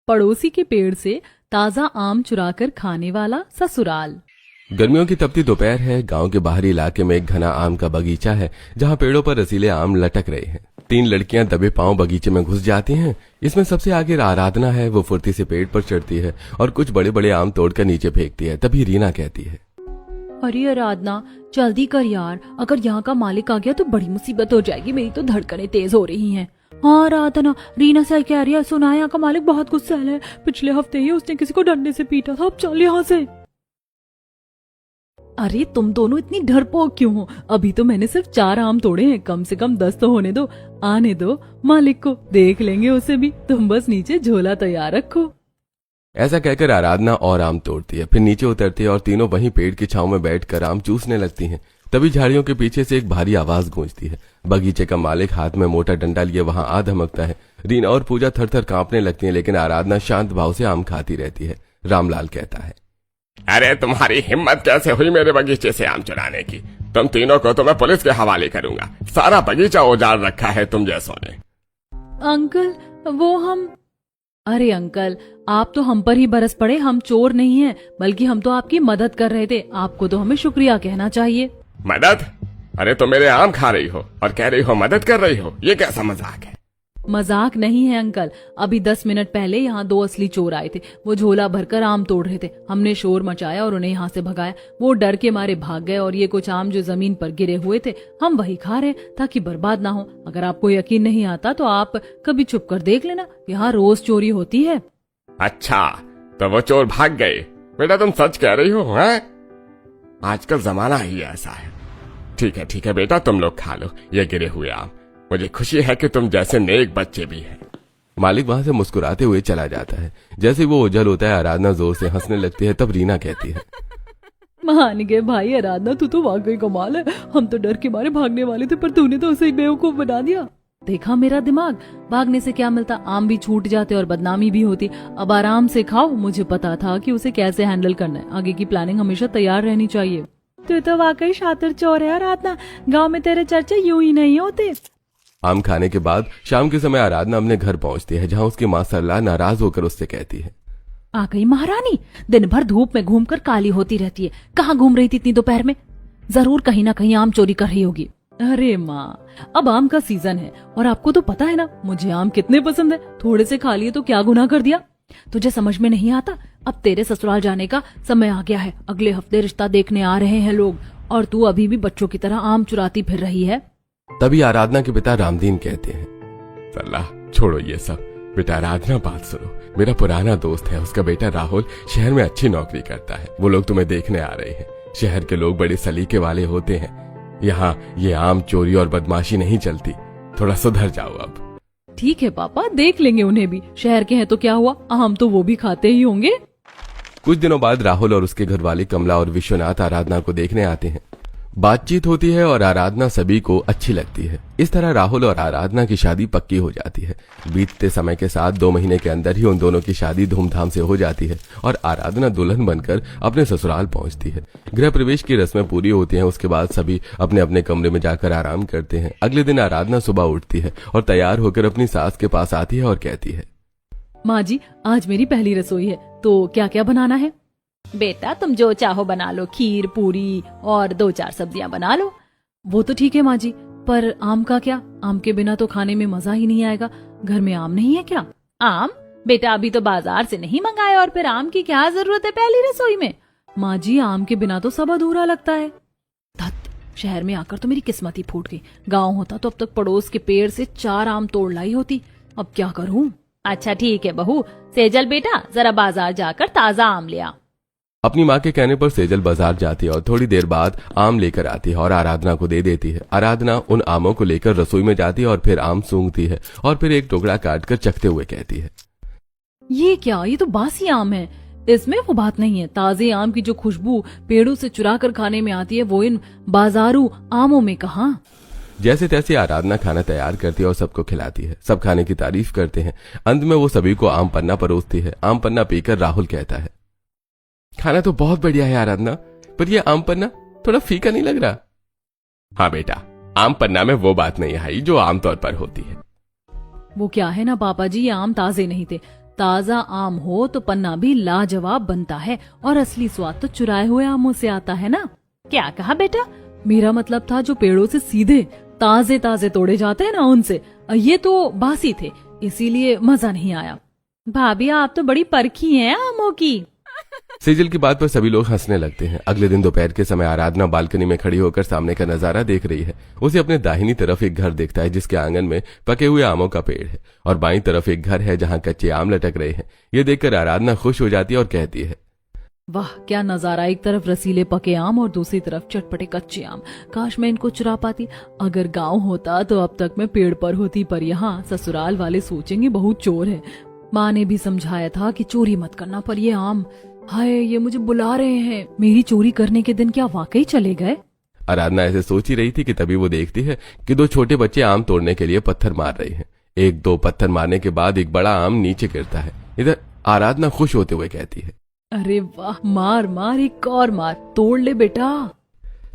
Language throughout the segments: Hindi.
पड़ोसी के पेड़ से ताजा आम चुराकर खाने वाला ससुराल। गर्मियों की तपती दोपहर है। गांव के बाहरी इलाके में एक घना आम का बगीचा है जहां पेड़ों पर रसीले आम लटक रहे हैं। 3 लड़कियां दबे पांव बगीचे में घुस जाती हैं। इसमें सबसे आगे आराधना है। वो फुर्ती से पेड़ पर चढ़ती है और कुछ बड़े बड़े आम तोड़कर नीचे फेंकती है। तभी रीना कहती है, अरे आराधना जल्दी कर यार, अगर यहाँ का मालिक आ गया तो बड़ी मुसीबत हो जाएगी। मेरी तो धड़कनें तेज हो रही हैं। हाँ आराधना, रीना सही कह रही है। सुना है यहाँ का मालिक बहुत गुस्सैल है। पिछले हफ्ते ही उसने किसी को डंडे से पीटा था। अब चल यहाँ से। अरे तुम दोनों इतनी डरपोक क्यों हो? अभी तो मैंने सिर्फ 4 आम तोड़े हैं। कम से कम 10 तो होने दो। आने दो मालिक को, देख लेंगे उसे भी। तुम बस नीचे झोला तैयार रखो। ऐसा कहकर आराधना और आम तोड़ती है, फिर नीचे उतरती है और तीनों वहीं पेड़ की छांव में बैठकर आम चूसने लगती हैं। तभी झाड़ियों के पीछे से एक भारी आवाज गूंजती है। बगीचे का मालिक हाथ में मोटा डंडा लिए वहां आ धमकता है। रीना और पूजा थर थर कांपने लगती हैं, लेकिन आराधना शांत भाव से आम खाती रहती है। रामलाल कहता है, अरे तुम्हारी हिम्मत कैसे हुई मेरे बगीचे से आम चुराने की? तुम तीनों को तो मैं पुलिस के हवाले करूंगा। सारा बगीचा उजाड़ रखा है तुम जैसों ने। अंकल वो हम। अरे अंकल, आप तो हम पर ही बरस पड़े। हम चोर नहीं हैं, बल्कि हम तो आपकी मदद कर रहे थे। आपको तो हमें शुक्रिया कहना चाहिए। मदद? अरे तुम मेरे आम खा रही हो और कह रही हो मदद कर रही हो। ये कैसा मजाक है? मजाक नहीं है अंकल। अभी 10 मिनट पहले यहाँ 2 असली चोर आए थे। वो झोला भरकर आम तोड़ रहे थे। हमने शोर मचाया और उन्हें यहाँ से भगाया। वो डर के मारे भाग गए और ये कुछ आम जो जमीन पर गिरे हुए थे हम वही खा रहे ताकि बर्बाद ना हो। अगर आपको यकीन नहीं आता तो आप कभी छुप कर देख लेना। यहाँ रोज चोरी होती है। अच्छा, तो वो चोर भाग गए? बेटा तुम सच कह रही हो? हैं? आजकल जमाना ही ऐसा है। ठीक है बेटा, तुम लोग खा लो ये गिरे हुए आम। मुझे खुशी है कि तुम जैसे नेक बच्चे भी हैं। मालिक वहां से मुस्कुराते हुए चला जाता है। जैसे वो ओझल होता है, आराधना जोर से हंसने लगती है। तब रीना कहती है, मान गए भाई आराधना, तू तो वाकई कमाल है। हम तो डर के मारे भागने वाले थे, पर तूने तो उसे बेवकूफ बना दिया। देखा मेरा दिमाग? भागने से क्या मिलता, आम भी छूट जाते और बदनामी भी होती। अब आराम से खाओ। मुझे पता था कि उसे कैसे हैंडल करना है। आगे की प्लानिंग हमेशा तैयार रहनी चाहिए। तू तो वाकई शातिर चोर है आराधना। गाँव में तेरे चर्चे यूं ही नहीं होते। आम खाने के बाद शाम के समय आराधना अपने घर पहुंचती है, जहां उसकी मां सरला नाराज होकर उससे कहती है, आ गई महारानी। दिन भर धूप में घूमकर काली होती रहती है। कहाँ घूम रही थी इतनी दोपहर में? जरूर कहीं ना कहीं आम चोरी कर रही होगी। अरे माँ, अब आम का सीजन है और आपको तो पता है ना मुझे आम कितने पसंद है। थोड़े से खा लिए तो क्या गुनाह कर दिया? तुझे समझ में नहीं आता? अब तेरे ससुराल जाने का समय आ गया है। अगले हफ्ते रिश्ता देखने आ रहे हैं लोग और तू अभी भी बच्चों की तरह आम चुराती फिर रही है। तभी आराधना के पिता रामदीन कहते हैं, सरला छोड़ो ये सब। बेटा आराधना, बात सुनो। मेरा पुराना दोस्त है, उसका बेटा राहुल शहर में अच्छी नौकरी करता है। वो लोग तुम्हें देखने आ रहे हैं। शहर के लोग बड़े सलीके वाले होते हैं। यहाँ ये आम चोरी और बदमाशी नहीं चलती। थोड़ा सुधर जाओ अब। ठीक है पापा, देख लेंगे उन्हें भी। शहर के हैं तो क्या हुआ, आम तो वो भी खाते ही होंगे। कुछ दिनों बाद राहुल और उसके घरवाले कमला और विश्वनाथ आराधना को देखने आते हैं। बातचीत होती है और आराधना सभी को अच्छी लगती है। इस तरह राहुल और आराधना की शादी पक्की हो जाती है। बीतते समय के साथ 2 महीने के अंदर ही उन दोनों की शादी धूमधाम से हो जाती है और आराधना दुल्हन बनकर अपने ससुराल पहुंचती है। गृह प्रवेश की रस्में पूरी होती हैं। उसके बाद सभी अपने अपने कमरे में जाकर आराम करते हैं। अगले दिन आराधना सुबह उठती है और तैयार होकर अपनी सास के पास आती है और कहती है, माँ जी, आज मेरी पहली रसोई है, तो क्या क्या बनाना है? बेटा तुम जो चाहो बना लो। खीर, पूरी और 2-4 सब्जियां बना लो। वो तो ठीक है माँ जी, पर आम का क्या? आम के बिना तो खाने में मजा ही नहीं आएगा। घर में आम नहीं है क्या? आम? बेटा अभी तो बाजार से नहीं मंगाया और फिर आम की क्या जरूरत है पहली रसोई में? माँ जी, आम के बिना तो सब अधूरा लगता है। धत, शहर में आकर तो मेरी किस्मत ही फूट गई। गाँव होता तो अब तक पड़ोस के पेड़ से 4 आम तोड़ लाई होती। अब क्या करूँ? अच्छा ठीक है बहू। सेजल बेटा, जरा बाजार जाकर ताजा आम ले आ। अपनी माँ के कहने पर सेजल बाजार जाती है और थोड़ी देर बाद आम लेकर आती है और आराधना को दे देती है। आराधना उन आमों को लेकर रसोई में जाती है और फिर आम सूंघती है और फिर एक टुकड़ा काटकर चखते हुए कहती है, ये क्या? ये तो बासी आम है। इसमें वो बात नहीं है। ताजे आम की जो खुशबू पेड़ों से चुरा कर खाने में आती है, वो इन बाजारू आमों में कहाँ। जैसे तैसे आराधना खाना तैयार करती है और सबको खिलाती है। सब खाने की तारीफ करते हैं। अंत में वो सभी को आम पन्ना परोसती है। आम पन्ना पीकर राहुल कहता है, खाना तो बहुत बढ़िया है आराधना, पर ये आम पन्ना थोड़ा फीका नहीं लग रहा? हाँ बेटा, आम पन्ना में वो बात नहीं आई जो आमतौर पर होती है। वो क्या है ना पापा जी, ये आम ताजे नहीं थे। ताजा आम हो तो पन्ना भी लाजवाब बनता है और असली स्वाद तो चुराए हुए आमों से आता है ना। क्या कहा बेटा? मेरा मतलब था जो पेड़ों से सीधे ताजे ताजे तोड़े जाते हैं ना उनसे। ये तो बासी थे, इसीलिए मजा नहीं आया। भाभी आप तो बड़ी परखी हैं आमों की। सेजल की बात पर सभी लोग हंसने लगते हैं। अगले दिन दोपहर के समय आराधना बालकनी में खड़ी होकर सामने का नजारा देख रही है। उसे अपने दाहिनी तरफ एक घर दिखता है जिसके आंगन में पके हुए आमों का पेड़ है और बाईं तरफ एक घर है जहां कच्चे आम लटक रहे हैं। ये देखकर आराधना खुश हो जाती है और कहती है, वाह क्या नजारा, एक तरफ रसीले पके आम और दूसरी तरफ चटपटे कच्चे आम। काश मैं इनको चुरा पाती। अगर गांव होता तो अब तक मैं पेड़ पर होती, पर यहाँ ससुराल वाले सोचेंगे बहू चोर है। माँ ने भी समझाया था कि चोरी मत करना, पर ये आम, हाय ये मुझे बुला रहे हैं। मेरी चोरी करने के दिन क्या वाकई चले गए? आराधना ऐसे सोच ही रही थी कि तभी वो देखती है कि दो छोटे बच्चे आम तोड़ने के लिए पत्थर मार रहे हैं। एक दो पत्थर मारने के बाद एक बड़ा आम नीचे गिरता है। इधर आराधना खुश होते हुए कहती है, अरे वाह, मार मार एक और मार, तोड़ ले बेटा।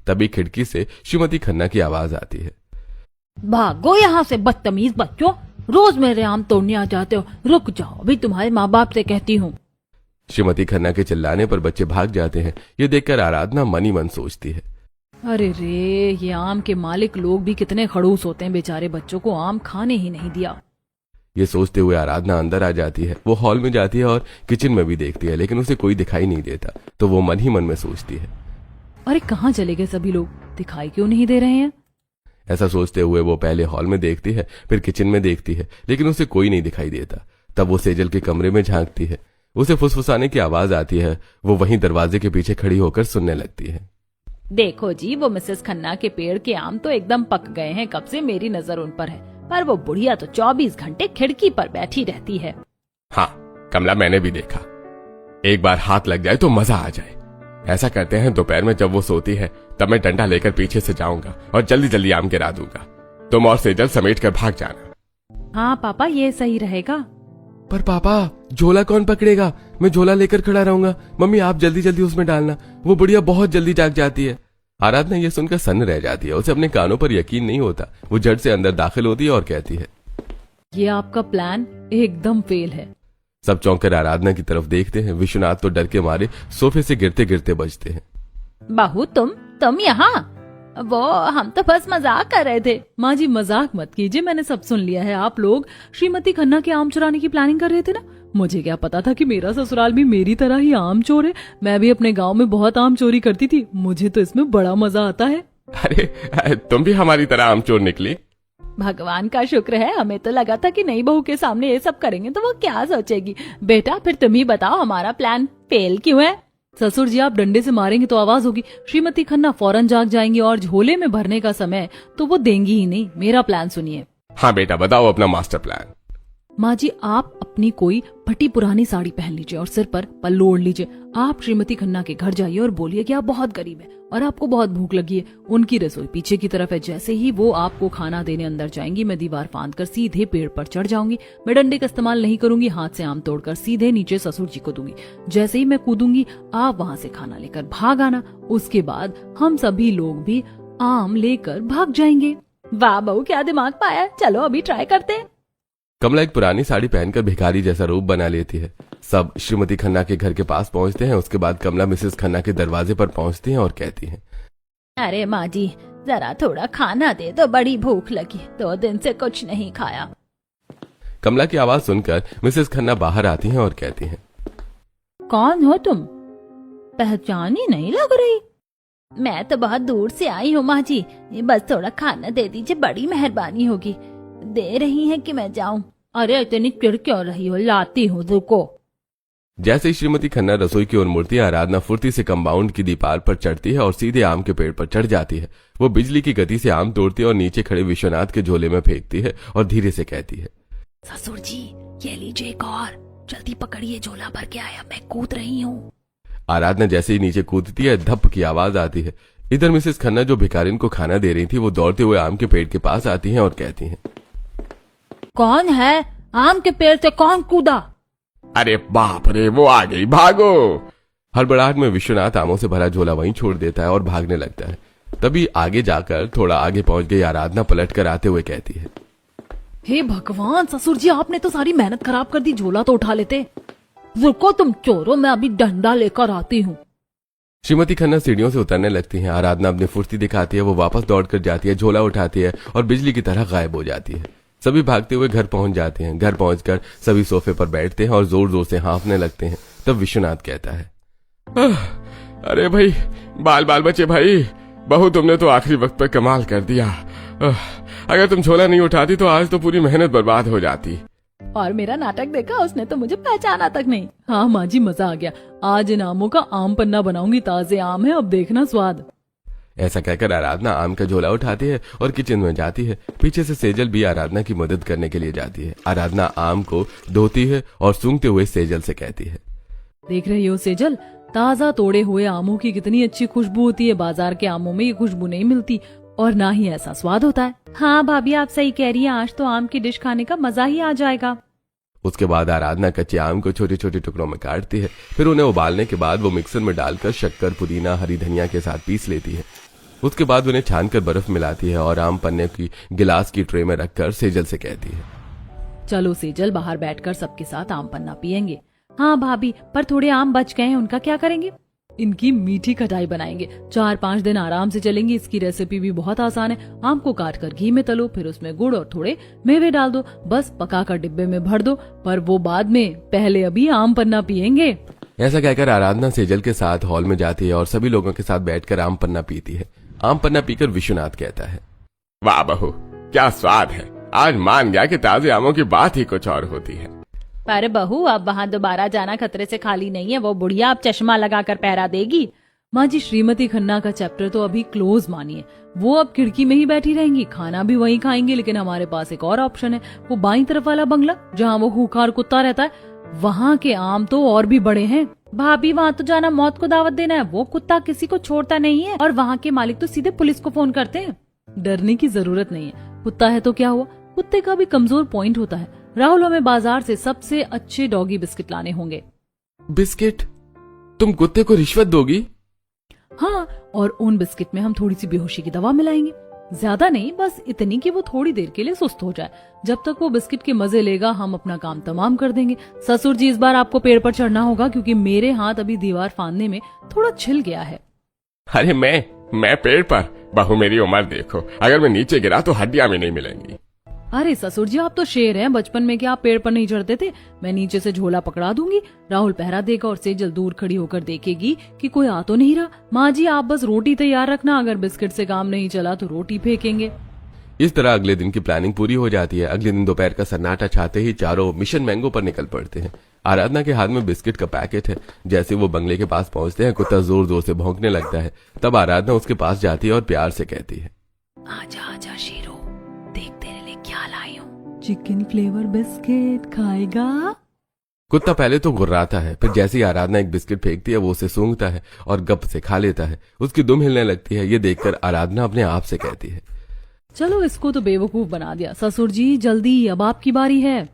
तभी खिड़की से श्रीमती खन्ना की आवाज आती है, भागो यहाँ से बदतमीज बच्चों, रोज मेरे आम तोड़ने आ जाते हो। रुक जाओ, अभी तुम्हारे माँ बाप से कहती हूँ। श्रीमती खन्ना के चिल्लाने पर बच्चे भाग जाते हैं। ये देखकर आराधना मन ही मन सोचती है, अरे रे, ये आम के मालिक लोग भी कितने खड़ूस होते हैं, बेचारे बच्चों को आम खाने ही नहीं दिया। ये सोचते हुए आराधना अंदर आ जाती है। वो हॉल में जाती है और किचन में भी देखती है, लेकिन उसे कोई दिखाई नहीं देता। तो वो मन ही मन में सोचती है, अरे कहाँ चले गए सभी लोग, दिखाई क्यों नहीं दे रहे हैं? ऐसा सोचते हुए वो पहले हॉल में देखती है, फिर किचन में देखती है, लेकिन उसे कोई नहीं दिखाई देता। तब वो सेजल के कमरे में झांकती है। उसे फुसफुसाने की आवाज आती है। वो वहीं दरवाजे के पीछे खड़ी होकर सुनने लगती है, देखो जी, वो मिसेस खन्ना के पेड़ के आम तो एकदम पक गए हैं, कब से मेरी नजर उन पर है, पर वो बुढ़िया तो 24 घंटे खिड़की पर बैठी रहती है। हाँ कमला, मैंने भी देखा। एक बार हाथ लग जाए तो मजा आ जाए। ऐसा करते हैं, दोपहर में जब वो सोती है तब मैं डंडा लेकर पीछे से जाऊंगा और जल्दी जल्दी आम गिरा दूंगा। तुम और सेजल समेट कर भाग जाना। हाँ पापा, ये सही रहेगा। पर पापा झोला कौन पकड़ेगा? मैं झोला लेकर खड़ा रहूंगा। मम्मी आप जल्दी जल्दी उसमें डालना, वो बुढ़िया बहुत जल्दी जाग जाती है। आराधना ये सुनकर सन्न रह जाती है। उसे अपने कानों पर यकीन नहीं होता। वो झट से अंदर दाखिल होती है और कहती है, ये आपका प्लान एकदम फेल है। सब चौंक कर आराधना की तरफ देखते हैं। विश्वनाथ तो डर के मारे सोफे से गिरते गिरते बचते हैं। बहू तुम यहाँ? वो हम तो बस मजाक कर रहे थे। माँ जी मजाक मत कीजिए, मैंने सब सुन लिया है। आप लोग श्रीमती खन्ना के आम चुराने की प्लानिंग कर रहे थे ना। मुझे क्या पता था कि मेरा ससुराल भी मेरी तरह ही आम चोर है। मैं भी अपने गांव में बहुत आम चोरी करती थी, मुझे तो इसमें बड़ा मजा आता है। अरे तुम भी हमारी तरह आम चोर निकली। भगवान का शुक्र है, हमें तो लगा था कि नई बहू के सामने ये सब करेंगे तो वो क्या सोचेगी। बेटा फिर तुम ही बताओ, हमारा प्लान फेल क्यों है? ससुर जी आप डंडे से मारेंगे तो आवाज होगी, श्रीमती खन्ना फौरन जाग जाएंगी और झोले में भरने का समय तो वो देंगी ही नहीं। मेरा प्लान सुनिए। हाँ बेटा बताओ अपना मास्टर प्लान। माँ जी आप अपनी कोई फटी पुरानी साड़ी पहन लीजिए और सिर पर पल्लू ओढ़ लीजिए। आप श्रीमती खन्ना के घर जाइए और बोलिए कि आप बहुत गरीब हैं और आपको बहुत भूख लगी है। उनकी रसोई पीछे की तरफ है। जैसे ही वो आपको खाना देने अंदर जाएंगी, मैं दीवार फांद कर सीधे पेड़ पर चढ़ जाऊंगी। मैं डंडे का इस्तेमाल नहीं करूंगी, हाथ से आम तोड़कर सीधे नीचे ससुर जी को दूंगी। जैसे ही मैं कूदूंगी, आप वहाँ से खाना लेकर भाग आना। उसके बाद हम सभी लोग भी आम लेकर भाग जाएंगे। वाह बहू क्या दिमाग पाया, चलो अभी ट्राई करते हैं। कमला एक पुरानी साड़ी पहनकर भिखारी जैसा रूप बना लेती है। सब श्रीमती खन्ना के घर के पास पहुंचते हैं। उसके बाद कमला मिसेस खन्ना के दरवाजे पर पहुंचती हैं और कहती हैं, अरे माँ जी जरा थोड़ा खाना दे दो, बड़ी भूख लगी, 2 दिन से कुछ नहीं खाया। कमला की आवाज सुनकर मिसेस खन्ना बाहर आती हैं और कहती हैं, कौन हो तुम? पहचान ही नहीं लग रही। मैं तो बहुत दूर से आई हूँ माँ जी, बस थोड़ा खाना दे दीजिए, बड़ी मेहरबानी होगी। दे रही हैं कि मैं जाऊं? अरे इतनी चिढ़ क्यों रही हो, लाती हूँ रुको। जैसे ही श्रीमती खन्ना रसोई की ओर मुड़ती है, आराधना फुर्ती से कंपाउंड की दीवार पर चढ़ती है और सीधे आम के पेड़ पर चढ़ जाती है। वो बिजली की गति से आम तोड़ती है और नीचे खड़े विश्वनाथ के झोले में फेंकती है और धीरे से कहती है, ससुर जी ये लीजिए एक और, जल्दी पकड़िए, झोला भर के आया, मैं कूद रही हूँ। आराधना जैसे ही नीचे कूदती है, धप की आवाज आती है। इधर मिसेस खन्ना जो भिखारिन को खाना दे रही थी, वो दौड़ते हुए आम के पेड़ के पास आती हैं और कहती हैं, कौन है? आम के पेड़ से कौन कूदा? अरे बाप रे, वो आ गई, भागो। हड़बड़ाहट में विश्वनाथ आमों से भरा झोला वहीं छोड़ देता है और भागने लगता है। तभी आगे जाकर थोड़ा आगे पहुंच गई आराधना पलट कर आते हुए कहती है, हे भगवान, ससुर जी आपने तो सारी मेहनत खराब कर दी, झोला तो उठा लेते। रुको तुम चोरों, मैं अभी डंडा लेकर आती हूँ। श्रीमती खन्ना सीढ़ियों से उतरने लगती हैं। आराधना अपनी फुर्ती दिखाती है, वो वापस दौड़ कर जाती है, झोला उठाती है और बिजली की तरह गायब हो जाती है। सभी भागते हुए घर पहुंच जाते हैं। घर पहुंचकर सभी सोफे पर बैठते हैं और जोर जोर से हाँफने लगते हैं। तब विश्वनाथ कहता है, अरे भाई, बाल बाल बचे भाई, बहू तुमने तो आखिरी वक्त पर कमाल कर दिया। अगर तुम झोला नहीं उठाती तो आज तो पूरी मेहनत बर्बाद हो जाती। और मेरा नाटक देखा उसने तो मुझे पहचाना तक नहीं। हाँ माँ जी, मजा आ गया। आज इन आमों का आम पन्ना बनाऊंगी, ताजे आम है, अब देखना स्वाद। ऐसा कहकर आराधना आम का झोला उठाती है और किचन में जाती है। पीछे से सेजल भी आराधना की मदद करने के लिए जाती है। आराधना आम को धोती है और सूंघते हुए सेजल से कहती है, देख रही हो सेजल, ताजा तोड़े हुए आमों की कितनी अच्छी खुशबू होती है। बाजार के आमों में ये खुशबू नहीं मिलती और ना ही ऐसा स्वाद होता है। हाँ भाभी, आप सही कह रही हैं, आज तो आम की डिश खाने का मजा ही आ जाएगा। उसके बाद आराधना कच्चे आम को छोटे छोटे टुकड़ों में काटती है। फिर उन्हें उबालने के बाद वो मिक्सर में डालकर शक्कर, पुदीना, हरी धनिया के साथ पीस लेती है। उसके बाद उन्हें छानकर बर्फ मिलाती है और आम पन्ने की गिलास की ट्रे में रखकर सेजल से कहती है, चलो सेजल, बाहर बैठकर सबके साथ आम पन्ना पियेंगे। हाँ भाभी, पर थोड़े आम बच गए हैं, उनका क्या करेंगे? इनकी मीठी खटाई बनाएंगे, 4-5 दिन आराम से चलेंगी। इसकी रेसिपी भी बहुत आसान है। आम को काट कर घी में तलो, फिर उसमें गुड़ और थोड़े मेवे डाल दो, बस पकाकर डिब्बे में भर दो। पर वो बाद में, पहले अभी आम पन्ना पियेंगे। ऐसा कहकर आराधना सेजल के साथ हॉल में जाती है और सभी लोगों के साथ बैठकर आम पन्ना पीती है। आम पन्ना पीकर विश्वनाथ कहता है, वाह बहू, क्या स्वाद है। आज मान गया कि ताजे आमों की बात ही कुछ और होती है। पर बहू, अब वहाँ दोबारा जाना खतरे से खाली नहीं है। वो बुढ़िया अब चश्मा लगाकर पहरा देगी। माँ जी, श्रीमती खन्ना का चैप्टर तो अभी क्लोज मानिए। वो अब खिड़की में ही बैठी रहेंगी, खाना भी वहीं खाएंगी। लेकिन हमारे पास एक और ऑप्शन है, वो बाईं तरफ वाला बंगला जहाँ वो खूंखार कुत्ता रहता है। वहाँ के आम तो और भी बड़े हैं। भाभी, वहाँ तो जाना मौत को दावत देना है। वो कुत्ता किसी को छोड़ता नहीं है और वहाँ के मालिक तो सीधे पुलिस को फोन करते हैं। डरने की जरूरत नहीं है। कुत्ता है तो क्या हुआ, कुत्ते का भी कमजोर पॉइंट होता है। राहुल, हमें बाजार से सबसे अच्छे डॉगी बिस्किट लाने होंगे। बिस्किट? तुम कुत्ते को रिश्वत दोगी? हाँ, और उन बिस्किट में हम थोड़ी सी बेहोशी की दवा मिलाएंगे। ज्यादा नहीं, बस इतनी कि वो थोड़ी देर के लिए सुस्त हो जाए। जब तक वो बिस्किट के मजे लेगा, हम अपना काम तमाम कर देंगे। ससुर जी, इस बार आपको पेड़ पर चढ़ना होगा क्योंकि मेरे हाथ अभी दीवार फांदने में थोड़ा छिल गया है। अरे मैं पेड़ पर? बहू, मेरी उम्र देखो, अगर मैं नीचे गिरा तो हड्डियां भी नहीं मिलेंगी। अरे ससुर जी, आप तो शेर हैं। बचपन में क्या आप पेड़ पर नहीं चढ़ते थे? मैं नीचे से झोला पकड़ा दूंगी, राहुल पहरा देगा और सेजल दूर खड़ी होकर देखेगी कि कोई आ तो नहीं रहा। माँ जी, आप बस रोटी तैयार रखना, अगर बिस्किट से काम नहीं चला तो रोटी फेंकेंगे। इस तरह अगले दिन की प्लानिंग पूरी हो जाती है। अगले दिन दोपहर का सन्नाटा छाते ही चारों मिशन मैंगो पर निकल पड़ते हैं। आराधना के हाथ में बिस्किट का पैकेट है। जैसे वो बंगले के पास पहुंचते हैं, कुत्ता जोर जोर से भौंकने लगता है। तब आराधना उसके पास जाती है और प्यार से कहती है, आजा आजा शेरो, देख तेरे लिए क्या लाई हूँ। चिकन फ्लेवर बिस्किट खाएगा? कुत्ता पहले तो गुर्राता है, फिर जैसे ही आराधना एक बिस्किट फेंकती है, वो उसे सूंघता है और गप से खा लेता है। उसकी दुम हिलने लगती है। ये देखकर आराधना अपने आप से कहती है, चलो, इसको तो बेवकूफ बना दिया। ससुर जी, जल्दी, अब आपकी बारी है।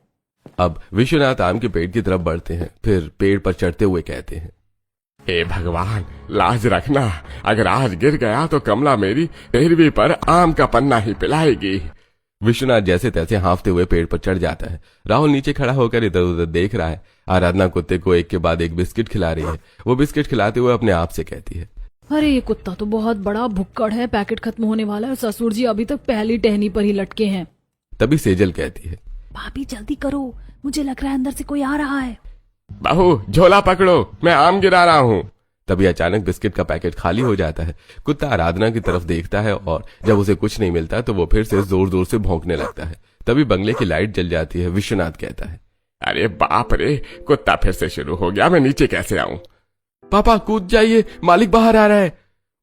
अब विश्वनाथ आम के पेड़ की तरफ बढ़ते हैं, फिर पेड़ पर चढ़ते हुए कहते हैं, हे भगवान, लाज रखना, अगर आज गिर गया तो कमला मेरी 13वीं पर आम का पन्ना ही पिलाएगी। विश्वनाथ जैसे तैसे हाँफते हुए पेड़ पर चढ़ जाता है। राहुल नीचे खड़ा होकर इधर उधर देख रहा है। आराधना कुत्ते को एक के बाद एक बिस्किट खिला रही है। वो बिस्किट खिलाते हुए अपने आप से कहती है, अरे ये कुत्ता तो बहुत बड़ा भुक्कड़ है, पैकेट खत्म होने वाला है। ससुर जी अभी तक पहली टहनी पर ही लटके हैं। तभी सेजल कहती है, भाभी जल्दी करो, मुझे लग रहा है अंदर से कोई आ रहा है। बहू, झोला पकड़ो, मैं आम गिरा रहा हूँ। तभी अचानक बिस्किट का पैकेट खाली हो जाता है। कुत्ता आराधना की तरफ देखता है और जब उसे कुछ नहीं मिलता तो वो फिर से जोर जोर से भौंकने लगता है। तभी बंगले की लाइट जल जाती है। विश्वनाथ कहता है, अरे बाप रे, कुत्ता फिर से शुरू हो गया, मैं नीचे कैसे आऊं? पापा कूद जाइए, मालिक बाहर आ रहा है।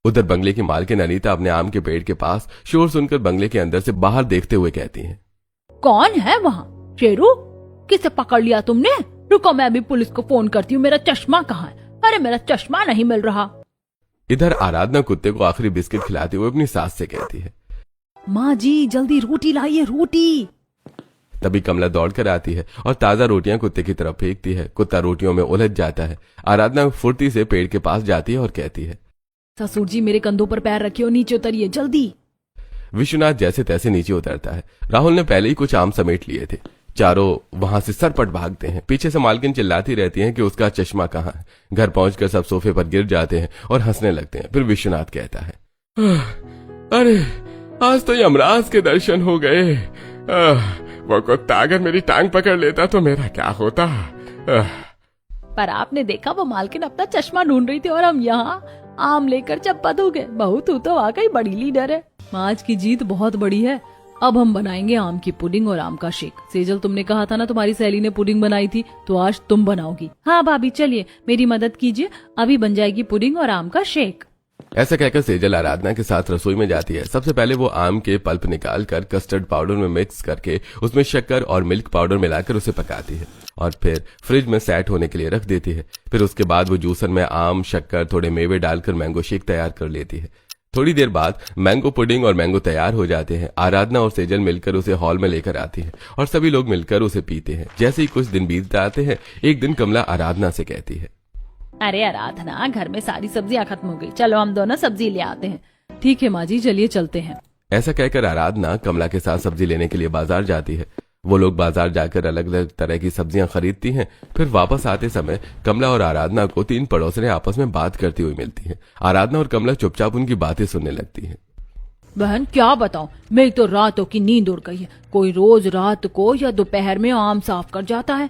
उधर बंगले की मालकिन अनीता अपने आम के पेड़ के पास शोर सुनकर बंगले के अंदर से बाहर देखते हुए कहती है, कौन है वहाँ? शेरू, किसे पकड़ लिया तुमने? रुको, मैं अभी पुलिस को फोन करती हूँ। मेरा चश्मा कहाँ है? अरे मेरा चश्मा नहीं मिल रहा। इधर आराधना कुत्ते को आखिरी बिस्किट खिलाते हुए अपनी सास से कहती है, माँ जी जल्दी रोटी लाइए, रोटी। तभी कमला दौड़ कर आती है और ताजा रोटियां कुत्ते की तरफ फेंकती है। कुत्ता रोटियों में उलझ जाता है। आराधना फुर्ती से पेड़ के पास जाती है और कहती है, ससुर जी मेरे कंधों पर पैर रखिए और नीचे उतरिए जल्दी। विश्वनाथ जैसे तैसे नीचे उतरता है। राहुल ने पहले ही कुछ आम समेट लिए थे। चारों वहां से सरपट भागते हैं। पीछे से मालकिन चिल्लाती रहती है कि उसका चश्मा कहाँ है। घर पहुंचकर सब सोफे पर गिर जाते हैं और हंसने लगते हैं। फिर विश्वनाथ कहता है, अरे आज तो यमराज के दर्शन हो गए। वो कुत्ता अगर मेरी टांग पकड़ लेता तो मेरा क्या होता। पर आपने देखा वो मालकिन अपना चश्मा ढूंढ रही थी और हम यहाँ आम लेकर चप्पत हो गए। बहू तू तो वाकई बड़ी लीडर है। आज की जीत बहुत बड़ी है। अब हम बनाएंगे आम की पुडिंग और आम का शेक। सेजल, तुमने कहा था ना तुम्हारी सहेली ने पुडिंग बनाई थी, तो आज तुम बनाओगी। हाँ भाभी, चलिए मेरी मदद कीजिए, अभी बन जाएगी पुडिंग और आम का शेक। ऐसा कहकर सेजल आराधना के साथ रसोई में जाती है। सबसे पहले वो आम के पल्प निकालकर कस्टर्ड पाउडर में मिक्स करके उसमें शक्कर और मिल्क पाउडर मिलाकर उसे पकाती है और फिर फ्रिज में सेट होने के लिए रख देती है। फिर उसके बाद वो जूसर में आम, शक्कर, थोड़े मेवे डालकर मैंगो शेक तैयार कर लेती है। थोड़ी देर बाद मैंगो पुडिंग और मैंगो तैयार हो जाते हैं। आराधना और सेजल मिलकर उसे हॉल में लेकर आती है और सभी लोग मिलकर उसे पीते हैं। जैसे ही कुछ दिन बीत जाते हैं, एक दिन कमला आराधना से कहती है, अरे आराधना, घर में सारी सब्जियां खत्म हो गई, चलो हम दोनों सब्जी ले आते हैं। ठीक है माँ जी, चलिए चलते हैं। ऐसा कहकर आराधना कमला के साथ सब्जी लेने के लिए बाजार जाती है। वो लोग बाजार जाकर अलग अलग तरह की सब्जियां खरीदती हैं। फिर वापस आते समय कमला और आराधना को 3 पड़ोसने आपस में बात करती हुई मिलती है। आराधना और कमला चुपचाप उनकी बातें सुनने लगती हैं। बहन क्या बताऊं, मेरी तो रातों की नींद उड़ गई है। कोई रोज रात को या दोपहर में आम साफ कर जाता है।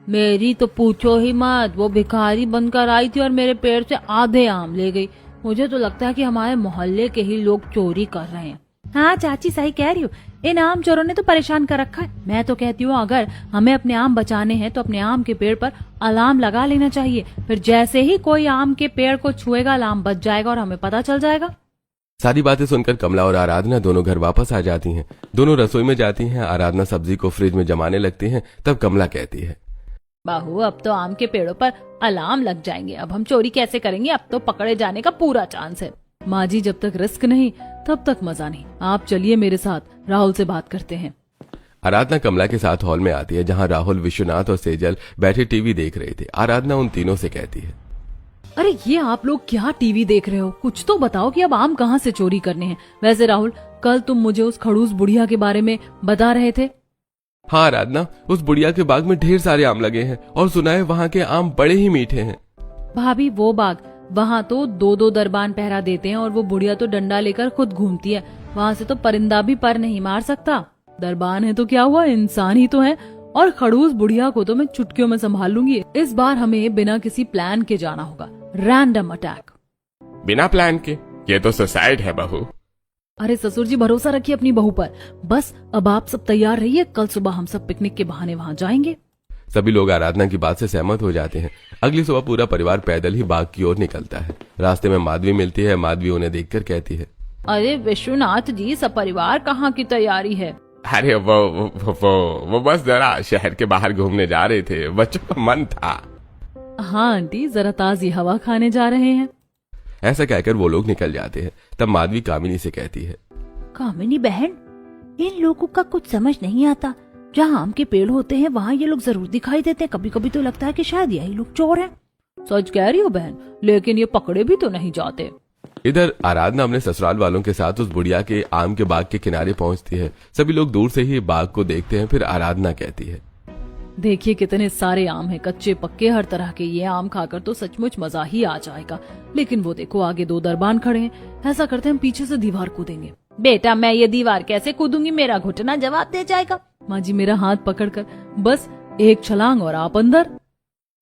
मेरी तो पूछो ही मत, वो भिखारी बनकर आई थी और मेरे पेड़ से आधे आम ले गई। मुझे तो लगता है कि हमारे मोहल्ले के ही लोग चोरी कर रहे हैं। हाँ चाची, सही कह रही हो, इन आम चोरों ने तो परेशान कर रखा है। मैं तो कहती हूँ अगर हमें अपने आम बचाने हैं तो अपने आम के पेड़ पर अलार्म लगा लेना चाहिए। फिर जैसे ही कोई आम के पेड़ को छुएगा, अलार्म बज जाएगा और हमें पता चल जाएगा। सारी बातें सुनकर कमला और आराधना दोनों घर वापस आ जाती हैं। दोनों रसोई में जाती हैं। आराधना सब्जी को फ्रिज में जमाने लगती है। तब कमला कहती है, बाहू, अब तो आम के पेड़ों पर अलार्म लग जाएंगे, अब हम चोरी कैसे करेंगे? अब तो पकड़े जाने का पूरा चांस है। माँ जी, जब तक रिस्क नहीं तब तक मजा नहीं। आप चलिए मेरे साथ, राहुल से बात करते हैं। आराधना कमला के साथ हॉल में आती है, जहाँ राहुल, विश्वनाथ और सेजल बैठे टीवी देख रहे थे। आराधना उन तीनों से कहती है, अरे ये आप लोग क्या टीवी देख रहे हो? कुछ तो बताओ कि अब आम कहाँ से चोरी करने हैं। वैसे राहुल, कल तुम मुझे उस खड़ूस बुढ़िया के बारे में बता रहे थे। हाँ आराधना, उस बुढ़िया के बाग में ढेर सारे आम लगे हैं और सुना है वहाँ के आम बड़े ही मीठे हैं। भाभी, वो बाग, वहाँ तो 2-2 दरबान पहरा देते हैं और वो बुढ़िया तो डंडा लेकर खुद घूमती है। वहाँ से तो परिंदा भी पर नहीं मार सकता। दरबान है तो क्या हुआ, इंसान ही तो है। और खड़ूस बुढ़िया को तो मैं चुटकियों में संभाल लूंगी। इस बार हमें बिना किसी प्लान के जाना होगा, रैंडम अटैक। बिना प्लान के? ये तो सुसाइड है बहू। अरे ससुर जी, भरोसा रखिए अपनी बहू पर। बस अब आप सब तैयार रहिए, कल सुबह हम सब पिकनिक के बहाने वहाँ जाएंगे। सभी लोग आराधना की बात से सहमत हो जाते हैं। अगली सुबह पूरा परिवार पैदल ही बाग की ओर निकलता है। रास्ते में माधवी मिलती है। माधवी उन्हें देखकर कहती है, अरे विश्वनाथ जी, सब परिवार कहाँ की तैयारी है? अरे वो बस जरा शहर के बाहर घूमने जा रहे थे, बच्चों का मन था। हाँ आंटी, जरा ताजी हवा खाने जा रहे हैं। ऐसा कहकर वो लोग निकल जाते हैं। तब माधवी कामिनी से कहती है, कामिनी बहन, इन लोगों का कुछ समझ नहीं आता। जहाँ आम के पेड़ होते हैं वहाँ ये लोग जरूर दिखाई देते हैं। कभी कभी तो लगता है कि शायद यही लोग चोर हैं। सच कह रही हो बहन, लेकिन ये पकड़े भी तो नहीं जाते। इधर आराधना अपने ससुराल वालों के साथ उस बुढ़िया के आम के बाग के किनारे पहुंचती है। सभी लोग दूर से ही बाग को देखते हैं। फिर आराधना कहती है, देखिए कितने सारे आम हैं, कच्चे पक्के हर तरह के। ये आम खाकर तो सचमुच मजा ही आ जाएगा। लेकिन वो देखो, आगे 2 दरबान खड़े हैं। ऐसा करते हम पीछे से दीवार कूदेंगे। बेटा, मैं ये दीवार कैसे कूदूंगी? मेरा घुटना जवाब दे जाएगा। माँ जी, मेरा हाथ पकड़कर बस एक छलांग और आप अंदर।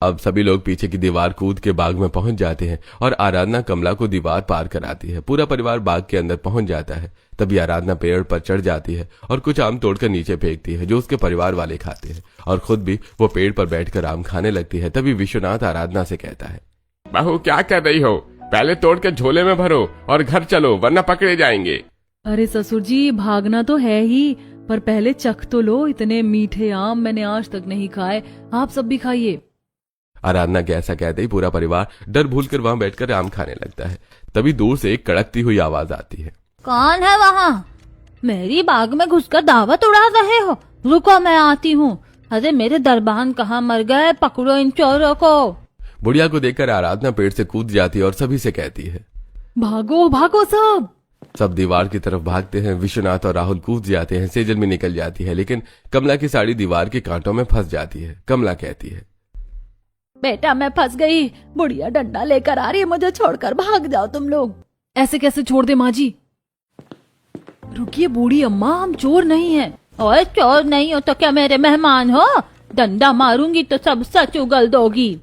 अब सभी लोग पीछे की दीवार कूद के बाग में पहुंच जाते हैं और आराधना कमला को दीवार पार कराती है। पूरा परिवार बाग के अंदर पहुंच जाता है। तभी आराधना पेड़ पर चढ़ जाती है और कुछ आम तोड़कर नीचे फेंकती है, जो उसके परिवार वाले खाते हैं, और खुद भी वो पेड़ पर बैठकर आम खाने लगती है। तभी विश्वनाथ आराधना से कहता है, बहू क्या कर रही हो? पहले तोड़ के झोले में भरो और घर चलो, वरना पकड़े जाएंगे। अरे ससुर जी, भागना तो है ही, पर पहले चख तो लो। इतने मीठे आम मैंने आज तक नहीं खाए, आप सब भी खाइए। आराधना के ऐसा कहते ही पूरा परिवार डर भूलकर वहां बैठकर आम खाने लगता है। तभी दूर से एक कड़कती हुई आवाज आती है, कौन है वहाँ? मेरी बाग में घुसकर दावत उड़ा रहे हो? रुको, मैं आती हूँ। अरे मेरे दरबान कहाँ मर गए? पकड़ो इन चोरों को। बुढ़िया को देखकर आराधना पेड़ से कूद जाती है और सभी से कहती है, भागो भागो सब। सब दीवार की तरफ भागते हैं। विश्वनाथ और राहुल कूद जाते हैं। सेजल भी निकल जाती है, लेकिन कमला की साड़ी दीवार के कांटों में फंस जाती है। कमला कहती है, बेटा मैं फंस गई, बुढ़िया डंडा लेकर आ रही है, मुझे छोड़कर भाग जाओ तुम लोग। ऐसे कैसे छोड़ दे माँ जी? रुकिए बूढ़ी अम्मा, हम चोर नहीं हैं। और चोर नहीं हो तो क्या मेरे मेहमान हो? डंडा मारूंगी तो सब सच उगल दोगी।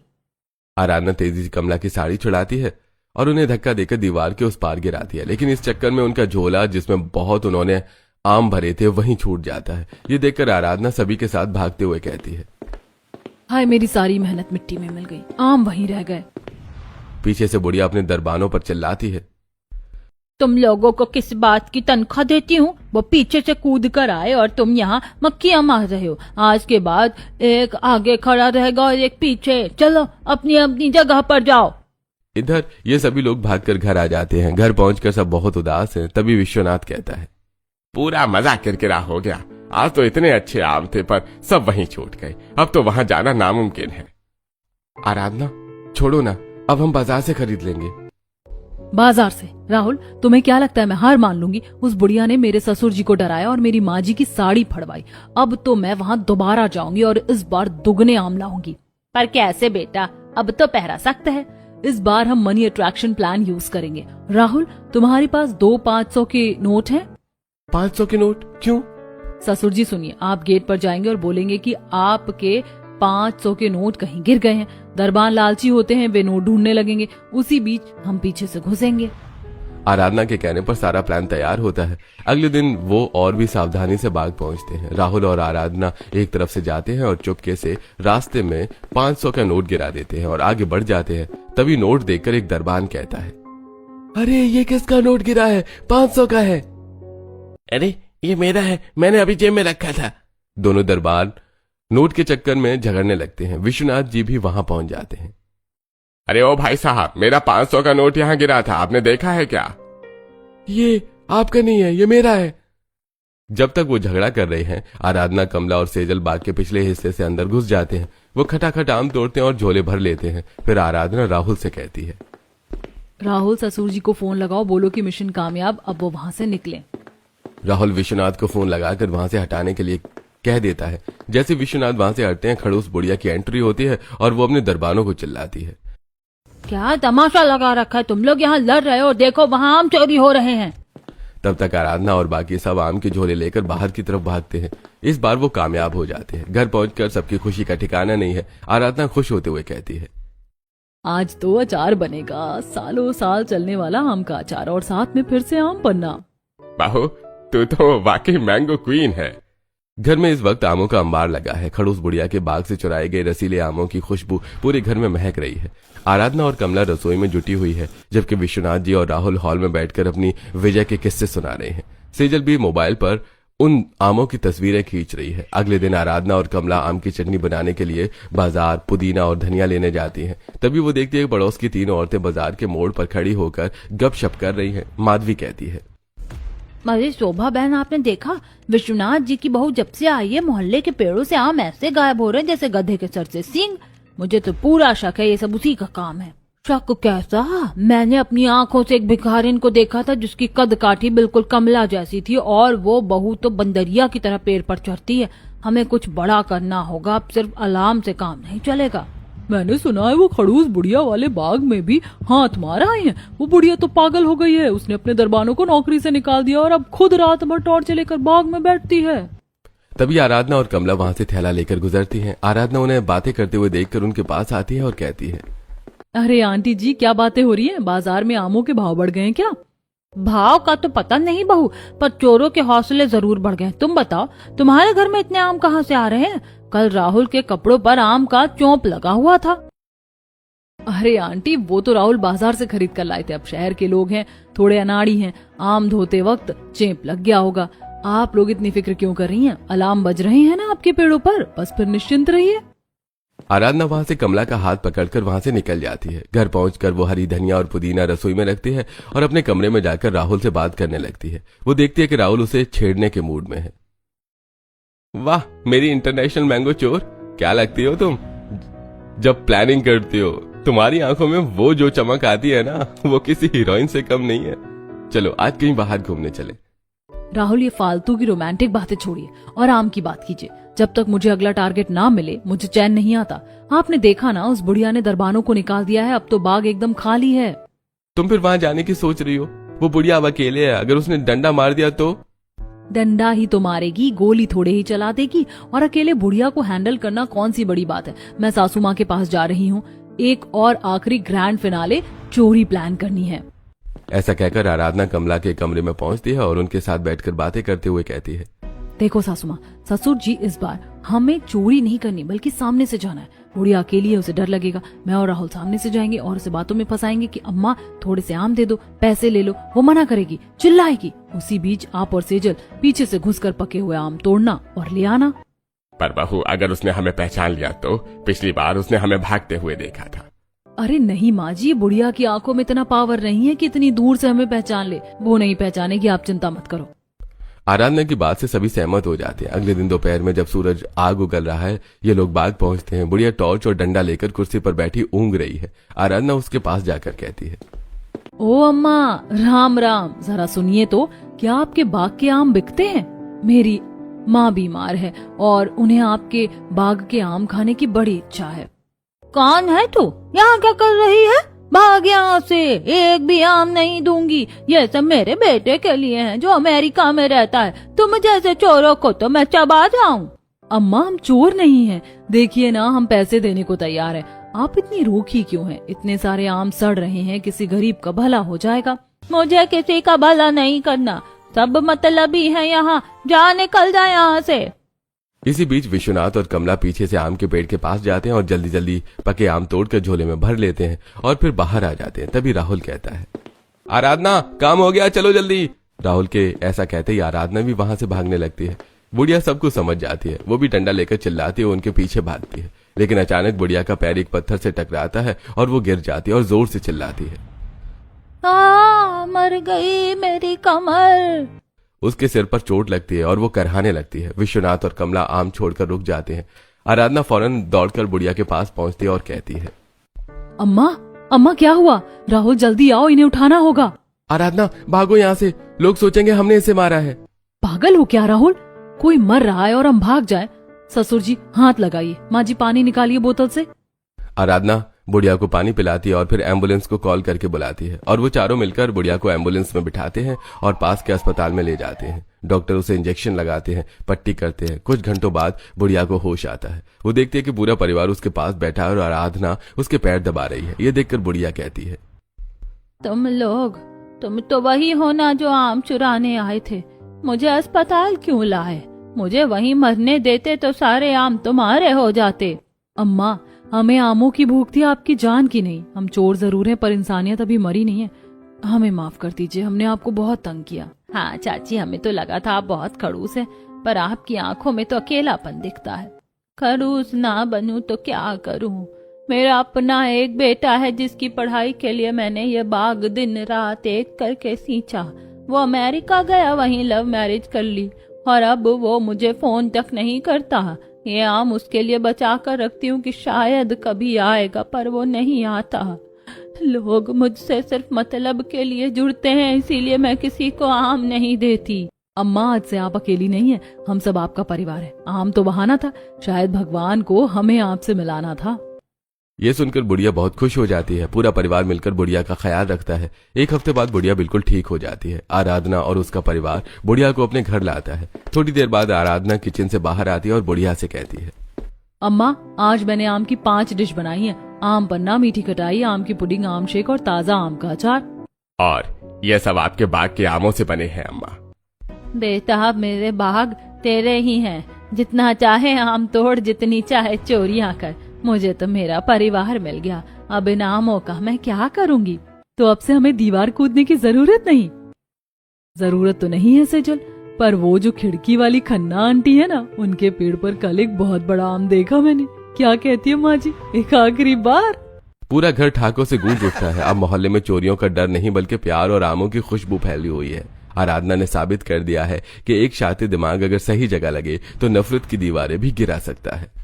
आराधना तेजी से कमला की साड़ी छुड़ाती है और उन्हें धक्का देकर दीवार के उस पार गिराती है, लेकिन इस चक्कर में उनका झोला जिसमें बहुत उन्होंने आम भरे थे वहीं छूट जाता है। ये देखकर आराधना सभी के साथ भागते हुए कहती है, हाय मेरी सारी मेहनत मिट्टी में मिल गई, आम वहीं रह गए। पीछे से बुढ़िया अपने दरबानों पर चिल्लाती है, तुम लोगों को किस बात की तनख्वाह देती हूँ? वो पीछे से कूद कर आए और तुम यहाँ मक्खियाँ मार रहे हो। आज के बाद एक आगे खड़ा रहेगा और एक पीछे। चलो अपनी अपनी जगह पर जाओ। इधर ये सभी लोग भागकर घर आ जाते हैं। घर पहुंचकर सब बहुत उदास हैं। तभी विश्वनाथ कहता है, पूरा मजा किरकिरा हो गया। आज तो इतने अच्छे आम थे पर सब वहीं छूट गए। अब तो वहां जाना नामुमकिन है। आराधना छोड़ो ना, अब हम बाजार से खरीद लेंगे। बाजार से? राहुल तुम्हें क्या लगता है मैं हार मान लूंगी? उस बुढ़िया ने मेरे ससुर जी को डराया और मेरी माँ जी की साड़ी फड़वाई। अब तो मैं वहाँ दोबारा जाऊंगी और इस बार दुगने आम लाऊंगी। पर कैसे बेटा, अब तो पहरा सख्त है। इस बार हम मनी अट्रैक्शन प्लान यूज करेंगे। राहुल तुम्हारे पास 2 500 के नोट हैं? 500 के नोट? क्यों? ससुर जी सुनिए, आप गेट पर जाएंगे और बोलेंगे कि आपके 500 के नोट कहीं गिर गए हैं। दरबान लालची होते हैं, वे नोट ढूंढने लगेंगे। उसी बीच हम पीछे से घुसेंगे। आराधना के कहने पर सारा प्लान तैयार होता है। अगले दिन वो और भी सावधानी से बाग पहुंचते हैं। राहुल और आराधना एक तरफ से जाते हैं और चुपके से रास्ते में 500 का नोट गिरा देते हैं और आगे बढ़ जाते हैं। तभी नोट देखकर एक दरबान कहता है, अरे ये किसका नोट गिरा है? 500 का है। अरे ये मेरा है, मैंने अभी जेब में रखा था। दोनों दरबान नोट के चक्कर में झगड़ने लगते हैं। विश्वनाथ जी भी वहां पहुंच जाते हैं। अरे ओ भाई साहब, मेरा 500 का नोट यहाँ गिरा था, आपने देखा है क्या? ये आपका नहीं है, ये मेरा है। जब तक वो झगड़ा कर रहे हैं, आराधना, कमला और सेजल बाग के पिछले हिस्से से अंदर घुस जाते हैं। वो खटाखट आम तोड़ते हैं और झोले भर लेते हैं। फिर आराधना राहुल से कहती है, राहुल ससुर जी को फोन लगाओ, बोलो कि मिशन कामयाब, अब वो वहां से निकले। राहुल विश्वनाथ को फोन लगाकर वहां से हटाने के लिए कह देता है। जैसे विश्वनाथ वहां से हटते हैं, खड़ूस बुढ़िया की एंट्री होती है और वो अपने दरबानों को चिल्लाती है, क्या तमाशा लगा रखा है? तुम लोग यहाँ लड़ रहे हो, देखो वहाँ आम चोरी हो रहे हैं। तब तक आराधना और बाकी सब आम के झोले लेकर बाहर की तरफ भागते हैं। इस बार वो कामयाब हो जाते हैं। घर पहुंचकर सबकी खुशी का ठिकाना नहीं है। आराधना खुश होते हुए कहती है, आज तो अचार बनेगा, सालों साल चलने वाला आम का अचार, और साथ में फिर से आम पन्ना। बाहू तू तो वाकई मैंगो क्वीन है। घर में इस वक्त आमों का अंबार लगा है। खड़ूस बुढ़िया के बाग से चुराए गए रसीले आमों की खुशबू पूरे घर में महक रही है। आराधना और कमला रसोई में जुटी हुई है, जबकि विश्वनाथ जी और राहुल हॉल में बैठकर अपनी विजय के किस्से सुना रहे हैं। सेजल भी मोबाइल पर उन आमों की तस्वीरें खींच रही है। अगले दिन आराधना और कमला आम की चटनी बनाने के लिए बाजार पुदीना और धनिया लेने जाती हैं। तभी वो देखती है कि पड़ोस की 3 औरतें बाजार के मोड़ पर खड़ी होकर गपशप कर रही हैं। माधवी कहती है, अरे शोभा बहन, आपने देखा विश्वनाथ जी की बहू जब से आई है, मोहल्ले के पेड़ों से आम ऐसे गायब हो रहे हैं जैसे गधे के सर से सींग। मुझे तो पूरा शक है ये सब उसी का काम है। शक कैसा? मैंने अपनी आंखों से एक भिखारिन को देखा था जिसकी कद काठी बिल्कुल कमला जैसी थी, और वो बहू तो बंदरिया की तरह पेड़ पर चढ़ती है। हमें कुछ बड़ा करना होगा, अब सिर्फ अलार्म से काम नहीं चलेगा। मैंने सुना है वो खड़ूस बुढ़िया वाले बाग में भी हाथ मार आई है। वो बुढ़िया तो पागल हो गई है, उसने अपने दरबानों को नौकरी से निकाल दिया और अब खुद रात भर टॉर्च लेकर बाग में बैठती है। तभी आराधना और कमला वहां से थैला लेकर गुजरती हैं। आराधना उन्हें बातें करते हुए देखकर उनके पास आती है और कहती है, अरे आंटी जी, क्या बातें हो रही हैं? बाजार में आमों के भाव बढ़ गए हैं क्या? भाव का तो पता नहीं बहू, पर चोरों के हौसले जरूर बढ़ गए। तुम बताओ, तुम्हारे घर में इतने आम कहाँ से आ रहे हैं? कल राहुल के कपड़ों पर आम का चौंप लगा हुआ था। अरे आंटी, वो तो राहुल बाजार से खरीद कर लाए थे। अब शहर के लोग हैं, थोड़े अनाड़ी हैं, आम धोते वक्त चेप लग गया होगा। आप लोग इतनी फिक्र क्यों कर रही हैं? अलार्म बज रहे हैं ना आपके पेड़ों पर, बस फिर निश्चिंत रहिए। आराधना वहां से कमला का हाथ पकड़कर वहां से निकल जाती है। घर पहुंचकर वो हरी धनिया और पुदीना रसोई में रखती है और अपने कमरे में जाकर राहुल से बात करने लगती है। वो देखती है कि राहुल उसे छेड़ने के मूड में है। वाह मेरी इंटरनेशनल मैंगो चोर, क्या लगती हो तुम जब प्लानिंग करती हो। तुम्हारी आंखों में वो जो चमक आती है ना, वो किसी हीरोइन से कम नहीं है। चलो आज कहीं बाहर घूमने चले। राहुल, ये फालतू की रोमांटिक बातें छोड़िए और आम की बात कीजिए। जब तक मुझे अगला टारगेट ना मिले मुझे चैन नहीं आता। आपने देखा ना, उस बुढ़िया ने दरबानों को निकाल दिया है। अब तो बाग एकदम खाली है। तुम फिर वहां जाने की सोच रही हो? वो बुढ़िया अब अकेले है, अगर उसने डंडा मार दिया तो? डंडा ही तो मारेगी, गोली थोड़े ही चला देगी। और अकेले बुढ़िया को हैंडल करना कौन सी बड़ी बात है। मैं सासू माँ के पास जा रही हूँ, एक और आखिरी ग्रैंड फिनाले चोरी प्लान करनी है। ऐसा कहकर आराधना कमला के कमरे में पहुंचती है और उनके साथ बैठकर बातें करते हुए कहती है, देखो सासू माँ, ससुर जी इस बार हमें चोरी नहीं करनी बल्कि सामने से जाना है। बुढ़िया अकेली है, उसे डर लगेगा। मैं और राहुल सामने से जाएंगे और उसे बातों में फंसाएंगे कि अम्मा थोड़े से आम दे दो, पैसे ले लो। वो मना करेगी, चिल्लाएगी। उसी बीच आप और सेजल पीछे से घुसकर पके हुए आम तोड़ना और ले आना। पर बहू, अगर उसने हमें पहचान लिया तो? पिछली बार उसने हमें भागते हुए देखा था। अरे नहीं माँ जी, बुढ़िया की आंखों में इतना पावर नहीं है कि इतनी दूर से हमें पहचान ले। वो नहीं पहचानेगी, आप चिंता मत करो। आराधना की बात से सभी सहमत हो जाते हैं। अगले दिन दोपहर में जब सूरज आग उगल रहा है, ये लोग बाग पहुंचते हैं। बुढ़िया टॉर्च और डंडा लेकर कुर्सी पर बैठी ऊँग रही है। आराधना उसके पास जाकर कहती है, ओ अम्मा, राम राम। जरा सुनिए तो, क्या आपके बाग के आम बिकते हैं? मेरी माँ बीमार है और उन्हें आपके बाग के आम खाने की बड़ी इच्छा है। कौन है तू? यहाँ क्या कर रही है? भाग यहाँ से, एक भी आम नहीं दूंगी। ये सब मेरे बेटे के लिए हैं जो अमेरिका में रहता है। तुम जैसे चोरों को तो मैं चबा जाऊं। अम्मा, हम चोर नहीं हैं। देखिए ना, हम पैसे देने को तैयार हैं। आप इतनी रूखी क्यों हैं? इतने सारे आम सड़ रहे हैं, किसी गरीब का भला हो जाएगा। मुझे किसी का भला नहीं करना, सब मतलबी है यहाँ। जा, निकल जा यहाँ से। इसी बीच विश्वनाथ और कमला पीछे से आम के पेड़ के पास जाते हैं और जल्दी जल्दी पके आम तोड़कर झोले में भर लेते हैं और फिर बाहर आ जाते हैं। तभी राहुल कहता है, आराधना, काम हो गया, चलो जल्दी। राहुल के ऐसा कहते ही आराधना भी वहां से भागने लगती है। बुढ़िया सब कुछ समझ जाती है। वो भी डंडा लेकर चिल्लाती है, उनके पीछे भागती है। लेकिन अचानक बुढ़िया का पैर एक पत्थर से टकराता है और वो गिर जाती है और जोर से चिल्लाती है, मर गई मेरी कमर। उसके सिर पर चोट लगती है और वो करहाने लगती है। विश्वनाथ और कमला आम छोड़कर रुक जाते हैं। आराधना फौरन दौड़कर बुढ़िया के पास पहुंचती है और कहती है, अम्मा, अम्मा क्या हुआ? राहुल जल्दी आओ, इन्हें उठाना होगा। आराधना भागो यहाँ से, लोग सोचेंगे हमने इसे मारा है। पागल हो क्या राहुल? कोई मर रहा है और हम भाग जाएं? ससुर जी हाथ लगाइए। माँ जी पानी निकालिए बोतल से। आराधना बुढ़िया को पानी पिलाती है और फिर एम्बुलेंस को कॉल करके बुलाती है और वो चारों मिलकर बुढ़िया को एम्बुलेंस में बिठाते हैं और पास के अस्पताल में ले जाते हैं। डॉक्टर उसे इंजेक्शन लगाते हैं, पट्टी करते हैं। कुछ घंटों बाद बुढ़िया को होश आता है। वो देखती है कि पूरा परिवार उसके पास बैठा है और आराधना उसके पैर दबा रही है। ये देखकर बुढ़िया कहती है, तुम तो वही हो ना जो आम चुराने आए थे। मुझे अस्पताल क्यों लाए? मुझे वहीं मरने देते तो सारे आम तुम्हारे हो जाते। अम्मा, हमें आमों की भूख थी, आपकी जान की नहीं। हम चोर जरूर हैं पर इंसानियत अभी मरी नहीं है। हमें माफ कर दीजिए, हमने आपको बहुत तंग किया। हाँ चाची, हमें तो लगा था आप बहुत खड़ूस हैं, पर आपकी आंखों में तो अकेलापन दिखता है। खड़ूस ना बनूं तो क्या करूं? मेरा अपना एक बेटा है जिसकी पढ़ाई के लिए मैंने ये बाग दिन रात एक करके सींचा। वो अमेरिका गया, वहीं लव मैरिज कर ली और अब वो मुझे फोन तक नहीं करता। ये आम उसके लिए बचा कर रखती हूँ कि शायद कभी आएगा, पर वो नहीं आता। लोग मुझसे सिर्फ मतलब के लिए जुड़ते हैं, इसीलिए मैं किसी को आम नहीं देती। अम्मा, आज से आप अकेली नहीं है, हम सब आपका परिवार है। आम तो बहाना था, शायद भगवान को हमें आपसे मिलाना था। ये सुनकर बुढ़िया बहुत खुश हो जाती है। पूरा परिवार मिलकर बुढ़िया का ख्याल रखता है। एक हफ्ते बाद बुढ़िया बिल्कुल ठीक हो जाती है। आराधना और उसका परिवार बुढ़िया को अपने घर लाता है। थोड़ी देर बाद आराधना किचन से बाहर आती है और बुढ़िया से कहती है, अम्मा, आज मैंने आम की 5 डिश बनाई है। आम पन्ना, मीठी खटाई, आम की पुडिंग, आम शेक और ताजा आम का अचार। और ये सब आपके बाग के आमों से बने हैं अम्मा? बेटा, मेरे बाग तेरे ही हैं। जितना चाहे आम तोड़, जितनी चाहे चोरियां कर। मुझे तो मेरा परिवार मिल गया, अब इन आमों का मैं क्या करूंगी? तो अब से हमें दीवार कूदने की जरूरत नहीं। जरूरत तो नहीं है सेजल, पर वो जो खिड़की वाली खन्ना आंटी है ना, उनके पेड़ पर कल एक बहुत बड़ा आम देखा मैंने। क्या कहती है माँ जी, एक आखिरी बार? पूरा घर ठाकों से गूंज उठता है। अब मोहल्ले में चोरियों का डर नहीं बल्कि प्यार और आमों की खुशबू फैली हुई है। आराधना ने साबित कर दिया है कि एक शातिर दिमाग अगर सही जगह लगे तो नफरत की दीवारें भी गिरा सकता है।